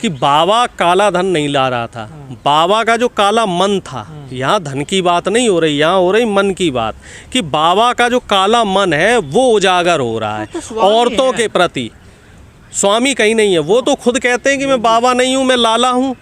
कि बाबा काला धन नहीं ला रहा था, बाबा का जो काला मन था, यहाँ धन की बात नहीं हो रही, यहाँ हो रही मन की बात, कि बाबा का जो काला मन है वो उजागर हो रहा है औरतों के प्रति। स्वामी कहीं नहीं है, वो तो खुद कहते हैं कि मैं बाबा नहीं हूँ, मैं लाला हूँ।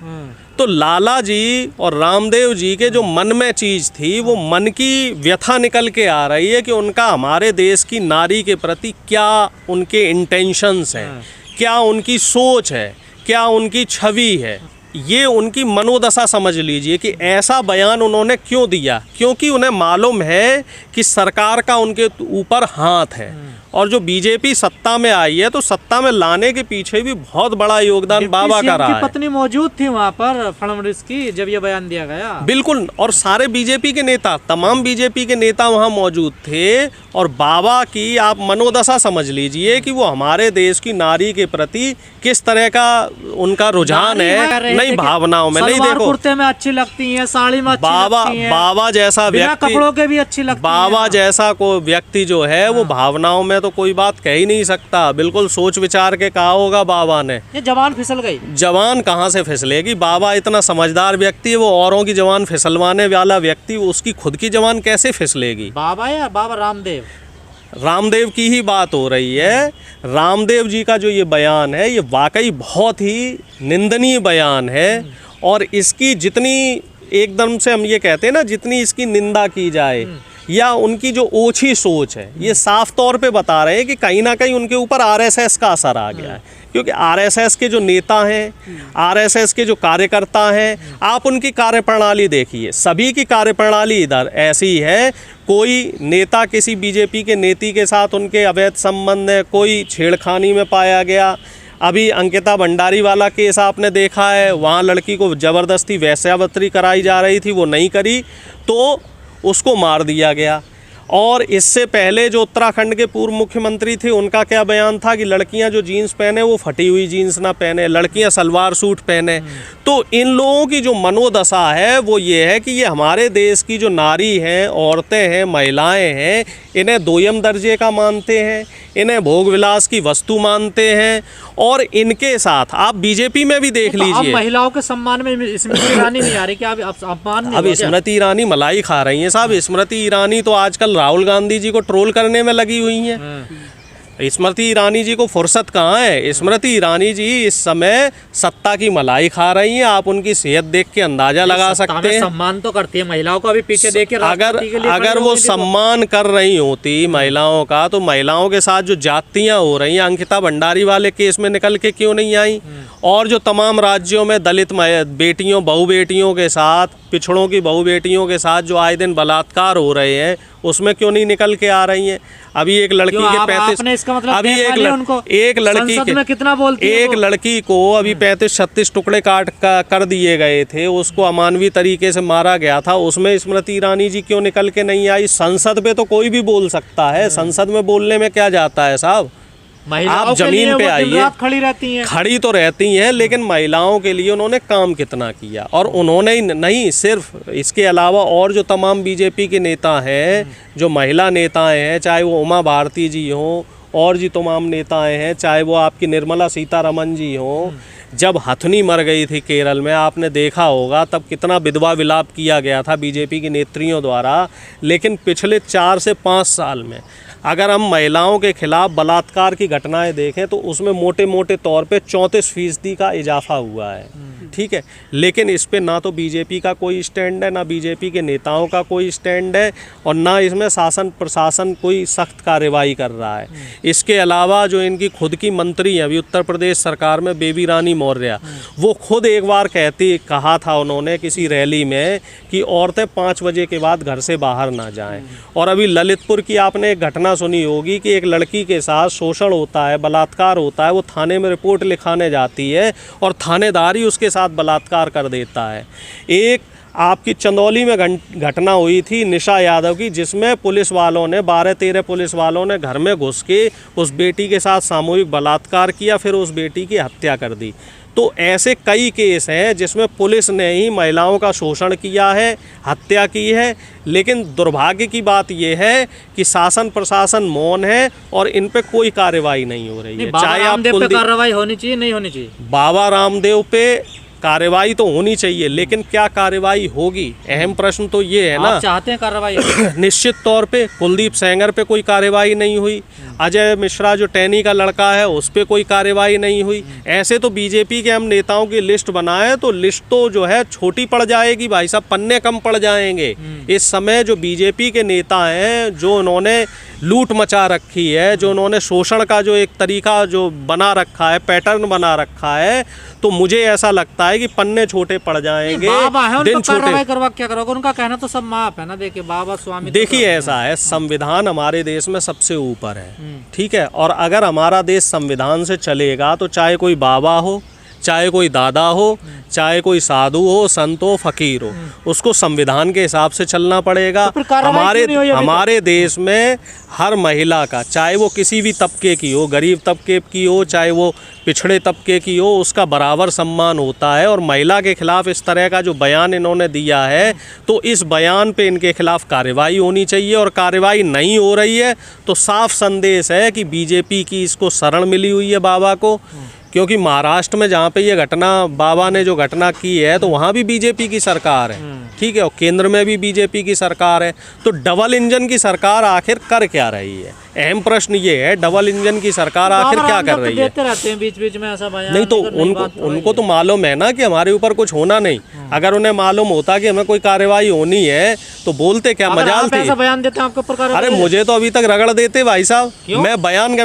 तो लाला जी और रामदेव जी के जो मन में चीज़ थी, वो मन की व्यथा निकल के आ रही है कि उनका हमारे देश की नारी के प्रति क्या उनके इंटेंशंस हैं, क्या उनकी सोच है, क्या उनकी छवि है। ये उनकी मनोदशा समझ लीजिए कि ऐसा बयान उन्होंने क्यों दिया, क्योंकि उन्हें मालूम है कि सरकार का उनके ऊपर हाथ है। और जो बीजेपी सत्ता में आई है, तो सत्ता में लाने के पीछे भी बहुत बड़ा योगदान बाबा का रहा है। पत्नी मौजूद थी वहाँ पर फडणवीस की जब ये बयान दिया गया। बिल्कुल, और सारे बीजेपी के नेता, तमाम बीजेपी के नेता वहाँ मौजूद थे। और बाबा की आप मनोदशा समझ लीजिए कि वो हमारे देश की नारी के प्रति किस तरह का उनका रुझान है, नई भावनाओं में। नहीं देखो, कुर्ते में अच्छी लगती हैं, साड़ी में अच्छी लगती हैं, बाबा जैसा व्यक्ति, कपड़ों के भी अच्छी लगती हैं। बाबा जैसा को व्यक्ति जो है वो भावनाओं में तो कोई बात कह ही नहीं सकता। बिल्कुल सोच विचार के कहा होगा बाबा ने। ये जवान फिसल गई। जवान कहाँ से फिसलेगी? बाबा इतना समझदार व्यक्ति है, वो औरों की जवान फिसलवाने वाला व्यक्ति, उसकी खुद की जवान कैसे फिसलेगी? बाबा या बाबा रामदेव? रामदेव की ही बात हो रही है। रामदेव जी का जो ये बयान है, ये वाकई बहुत ही निंदनीय बयान है। और इसकी जितनी एकदम से हम ये कहते हैं ना, जितनी इसकी निंदा की जाए या उनकी जो ओछी सोच है, ये साफ तौर पे बता रहे हैं कि कहीं ना कहीं उनके ऊपर आरएसएस का असर आ गया है। क्योंकि आरएसएस के जो नेता हैं, आरएसएस के जो कार्यकर्ता हैं, आप उनकी कार्यप्रणाली देखिए, सभी की कार्यप्रणाली इधर ऐसी है। कोई नेता किसी बीजेपी के नेता के साथ उनके अवैध संबंध है, कोई छेड़खानी में पाया गया। अभी अंकिता भंडारी वाला केस आपने देखा है, वहाँ लड़की को ज़बरदस्ती वेश्यावृत्ति कराई जा रही थी, वो नहीं करी तो उसको मार दिया गया। और इससे पहले जो उत्तराखंड के पूर्व मुख्यमंत्री थे, उनका क्या बयान था कि लड़कियां जो जीन्स पहने वो फटी हुई जीन्स ना पहने, लड़कियां सलवार सूट पहने। तो इन लोगों की जो मनोदशा है वो ये है कि ये हमारे देश की जो नारी हैं, औरतें हैं, महिलाएं हैं, इन्हें दोयम दर्जे का मानते हैं, इन्हें भोग विलास की वस्तु मानते हैं। और इनके साथ आप बीजेपी में भी देख लीजिए, महिलाओं के सम्मान में स्मृति ईरानी नहीं आ रही क्या? अब स्मृति ईरानी मलाई खा रही हैं साहब। स्मृति ईरानी तो आजकल राहुल गांधी जी को ट्रोल करने में लगी हुई हैं। स्मृति ईरानी जी को फुर्सत कहाँ है? स्मृति ईरानी जी इस समय सत्ता की मलाई खा रही हैं। आप उनकी सेहत देख के अंदाजा लगा सकते हैं। सम्मान तो करती है महिलाओं को, अभी पीछे देख के अगर वो सम्मान कर रही होती महिलाओं का, तो महिलाओं के साथ जो जातियां हो रही हैं, अंकिता भंडारी वाले केस में निकल के क्यों नहीं आई? और जो तमाम राज्यों में दलित बेटियों, बहू बेटियों के साथ, पिछड़ों की बहू बेटियों के साथ जो आए दिन बलात्कार हो रहे हैं, उसमें क्यों नहीं निकल के आ रही हैं? अभी एक लड़की के 35, अभी एक लड़की में कितना बोलती है, एक लड़की को अभी 35-36 टुकड़े कर दिए गए थे, उसको अमानवीय तरीके से मारा गया था। उसमें स्मृति ईरानी जी क्यों निकल के नहीं आई? संसद पे तो कोई भी बोल सकता है, संसद में बोलने में क्या जाता है साहब? आप जमीन पे आइए, खड़ी रहती हैं, खड़ी तो रहती हैं, लेकिन महिलाओं के लिए उन्होंने काम कितना किया। और उन्होंने नहीं, सिर्फ इसके अलावा और जो तमाम बीजेपी के नेता हैं, जो महिला नेताएं हैं, चाहे वो उमा भारती जी हों और जी तमाम नेताएं हैं, चाहे वो आपकी निर्मला सीतारमन जी हों, जब हथनी मर गई थी केरल में, आपने देखा होगा तब कितना विधवा विलाप किया गया था बीजेपी की नेत्रियों द्वारा। लेकिन पिछले 4 से 5 साल में अगर हम महिलाओं के खिलाफ बलात्कार की घटनाएं देखें, तो उसमें मोटे मोटे तौर पे 34% का इजाफा हुआ है। ठीक है, लेकिन इस पे ना तो बीजेपी का कोई स्टैंड है, ना बीजेपी के नेताओं का कोई स्टैंड है, और ना इसमें शासन प्रशासन कोई सख्त कार्रवाई कर रहा है। इसके अलावा जो इनकी खुद की मंत्री हैं अभी उत्तर प्रदेश सरकार में, बेबी रानी मौर्य, वो खुद एक बार कहा था उन्होंने किसी रैली में कि औरतें 5 बजे के बाद घर से बाहर ना जाएं। और अभी ललितपुर की आपने एक घटना सुनी होगी कि एक लड़की के साथ शोषण होता है, बलात्कार होता है, वो थाने में रिपोर्ट लिखाने जाती है और थानेदार ही उसके साथ बलात्कार कर देता है। एक आपकी चंदौली में घटना हुई थी निशा यादव की, जिसमें पुलिस वालों ने 12-13 पुलिस वालों ने घर में घुस के उस बेटी के साथ सामूहिक बलात्कार किया, फिर उस बेटी की हत्या कर दी। तो ऐसे कई केस हैं जिसमें पुलिस ने ही महिलाओं का शोषण किया है, हत्या की है। लेकिन दुर्भाग्य की बात यह है कि शासन प्रशासन मौन है और इन पे कोई कार्रवाई नहीं हो रही है। बाबा चाहे आप रामदेव पे कुलदीप कार्रवाई होनी चाहिए, नहीं होनी चाहिए? बाबा रामदेव पे कार्रवाई तो होनी चाहिए, लेकिन क्या कार्रवाई होगी, अहम प्रश्न तो ये है ना। आप चाहते हैं कार्रवाई हो? निश्चित तौर पे कुलदीप सेंगर पे कोई कार्रवाई नहीं हुई, अजय मिश्रा जो टैनी का लड़का है उस पे कोई कार्रवाई नहीं हुई। ऐसे तो बीजेपी के हम नेताओं की लिस्ट बनाए तो लिस्ट तो जो है छोटी पड़ जाएगी भाई साहब, पन्ने कम पड़ जाएंगे। इस समय जो बीजेपी के नेता हैं, जो उन्होंने लूट मचा रखी है, जो उन्होंने शोषण का जो एक तरीका जो बना रखा है, पैटर्न बना रखा है, तो मुझे ऐसा लगता है कि पन्ने छोटे पड़ जाएंगे, बाबा है, दिन उनको छोटे। कार्रवाई करवा क्या करोगे? उनका कहना तो सब माफ है ना। देखिए बाबा स्वामी, देखिए ऐसा है, संविधान हमारे देश में सबसे ऊपर है, ठीक है। और अगर हमारा देश संविधान से चलेगा तो चाहे कोई बाबा हो, चाहे कोई दादा हो, चाहे कोई साधु हो, संत हो, फकीर हो, उसको संविधान के हिसाब से चलना पड़ेगा। तो फिर कार्रवाई क्यों नहीं हुई अभी तक? हमारे देश में हर महिला का, चाहे वो किसी भी तबके की हो, गरीब तबके की हो, चाहे वो पिछड़े तबके की हो, उसका बराबर सम्मान होता है। और महिला के खिलाफ इस तरह का जो बयान इन्होंने दिया है, तो इस बयान पे इनके खिलाफ कार्रवाई होनी चाहिए। और कार्रवाई नहीं हो रही है तो साफ संदेश है कि बीजेपी की इसको शरण मिली हुई है बाबा को। क्योंकि महाराष्ट्र में जहाँ पे ये घटना, बाबा ने जो घटना की है, तो वहाँ भी बीजेपी की सरकार है, ठीक है, और केंद्र में भी बीजेपी की सरकार है। तो डबल इंजन की सरकार आखिर कर क्या रही है? अहम प्रश्न ये है, डबल इंजन की सरकार आखिर क्या कर रही है? देते रहते हैं बीच बीच में ऐसा बयान। नहीं तो उनको तो मालूम है ना कि हमारे ऊपर कुछ होना नहीं। अगर उन्हें मालूम होता कि हमें कोई कार्रवाई होनी है तो बोलते क्या मजाल थी? ऐसा बयान देते हैं आपके ऊपर कार्रवाई? अरे मुझे तो अभी तक रगड़ देते भाई साहब।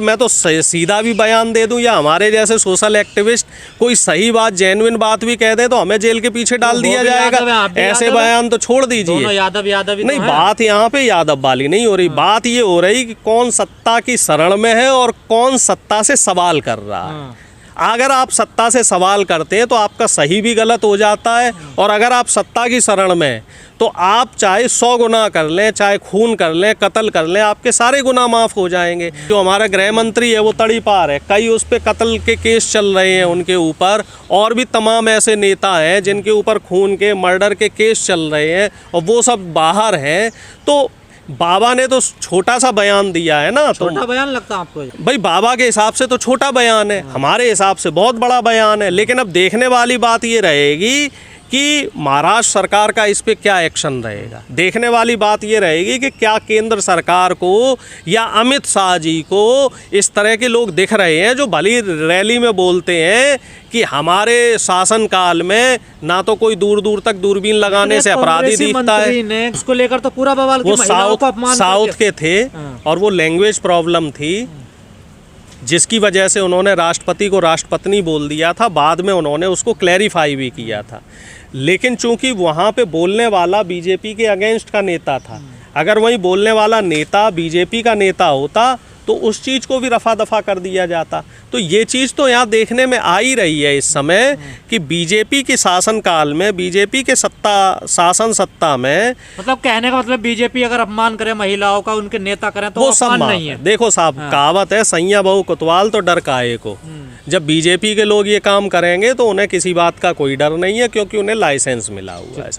मैं तो सीधा भी बयान दे दूं, या हमारे जैसे सोशल एक्टिविस्ट कोई सही बात, जेन्युइन बात भी कह दे तो हमें जेल के पीछे डाल दिया जाएगा। ऐसे बयान तो छोड़ दीजिए। यादव नहीं, बात यहाँ पे यादव वाली नहीं हो रही, बात ये हो रही कि कौन सत्ता की शरण में है और कौन सत्ता से सवाल कर रहा है। अगर आप सत्ता से सवाल करते हैं तो आपका सही भी गलत हो जाता है, और अगर आप सत्ता की शरण में तो आप चाहे 100 गुनाह कर लें, चाहे खून कर लें, कत्ल कर लें, आपके सारे गुनाह माफ़ हो जाएंगे। जो हमारा गृह मंत्री है वो तड़ी पार है, कई उस पर कत्ल के केस चल रहे हैं उनके ऊपर, और भी तमाम ऐसे नेता हैं जिनके ऊपर खून के, मर्डर के केस चल रहे हैं, और वो सब बाहर हैं। तो बाबा ने तो छोटा सा बयान दिया है ना, तो छोटा बयान लगता है आपको? भाई बाबा के हिसाब से तो छोटा बयान है, हमारे हिसाब से बहुत बड़ा बयान है। लेकिन अब देखने वाली बात ये रहेगी कि महाराष्ट्र सरकार का इस पे क्या एक्शन रहेगा। देखने वाली बात ये रहेगी कि क्या केंद्र सरकार को या अमित शाह जी को इस तरह के लोग दिख रहे हैं जो भली रैली में बोलते हैं कि हमारे शासनकाल में ना तो कोई दूर दूर तक दूरबीन लगाने से अपराधी दिखता है। इसको लेकर तो पूरा बवाल, वो साउथ के थे और वो लैंग्वेज प्रॉब्लम थी जिसकी वजह से उन्होंने राष्ट्रपति को राष्ट्रपत्नी बोल दिया था। बाद में उन्होंने उसको क्लैरिफाई भी किया था। लेकिन चूंकि वहाँ पे बोलने वाला बीजेपी के अगेंस्ट का नेता था, अगर वही बोलने वाला नेता बीजेपी का नेता होता तो उस चीज़ को भी रफा दफा कर दिया जाता। तो ये चीज़ तो यहाँ देखने में आ ही रही है इस समय कि बीजेपी के शासनकाल में, बीजेपी के शासन सत्ता में, मतलब कहने का मतलब बीजेपी अगर अपमान करे महिलाओं का, उनके नेता करें तो वो अपमान नहीं है। देखो साहब, कहावत है, सैया बहू कोतवाल तो डर काहे को। जब बीजेपी के लोग ये काम करेंगे तो उन्हें किसी बात का कोई डर नहीं है, क्योंकि उन्हें लाइसेंस मिला हुआ है।